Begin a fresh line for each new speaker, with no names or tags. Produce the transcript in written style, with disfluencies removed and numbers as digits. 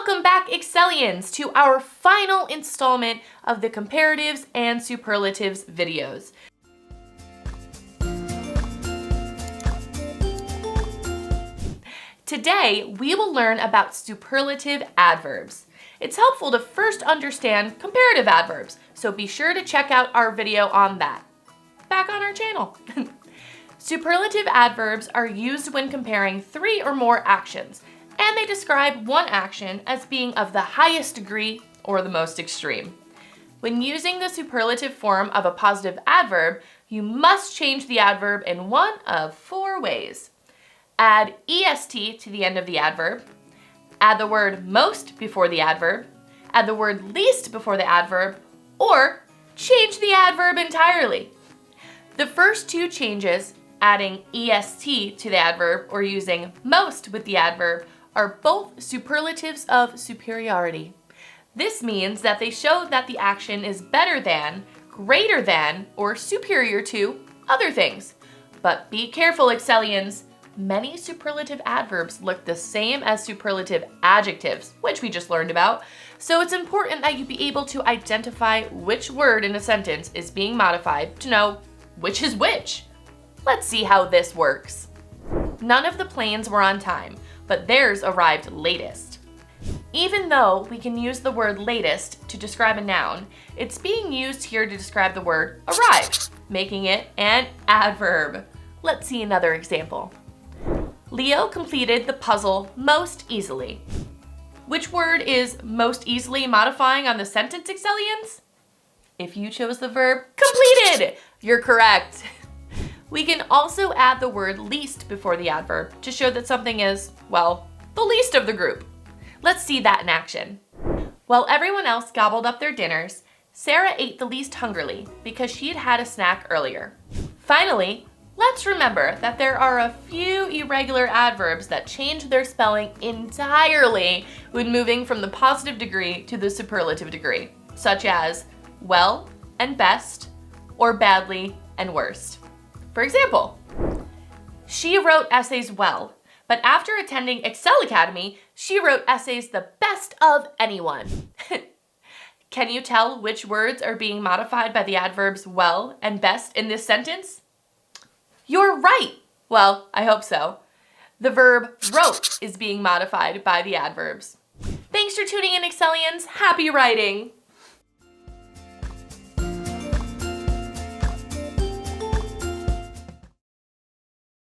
Welcome back, Excelians, to our final installment of the Comparatives and Superlatives videos. Today, we will learn about superlative adverbs. It's helpful to first understand comparative adverbs, so be sure to check out our video on that. Back on our channel. Superlative adverbs are used when comparing three or more actions, and they describe one action as being of the highest degree or the most extreme. When using the superlative form of a positive adverb, you must change the adverb in one of four ways. Add est to the end of the adverb, add the word most before the adverb, add the word least before the adverb, or change the adverb entirely. The first two changes, adding est to the adverb or using most with the adverb, are both superlatives of superiority. This means that they show that the action is better than, greater than, or superior to other things. But be careful, Excelians. Many superlative adverbs look the same as superlative adjectives, which we just learned about, so it's important that you be able to identify which word in a sentence is being modified to know which is which. Let's see how this works. None of the planes were on time, but theirs arrived latest. Even though we can use the word latest to describe a noun, it's being used here to describe the word arrive, making it an adverb. Let's see another example. Leo completed the puzzle most easily. Which word is most easily modifying on the sentence, Excelians? If you chose the verb completed, you're correct. We can also add the word least before the adverb to show that something is, well, the least of the group. Let's see that in action. While everyone else gobbled up their dinners, Sarah ate the least hungrily because she had had a snack earlier. Finally, let's remember that there are a few irregular adverbs that change their spelling entirely when moving from the positive degree to the superlative degree, such as well and best, or badly and worst. For example, she wrote essays well, but after attending Excel Academy, she wrote essays the best of anyone. Can you tell which words are being modified by the adverbs well and best in this sentence? You're right. Well, I hope so. The verb wrote is being modified by the adverbs. Thanks for tuning in, Excelians. Happy writing!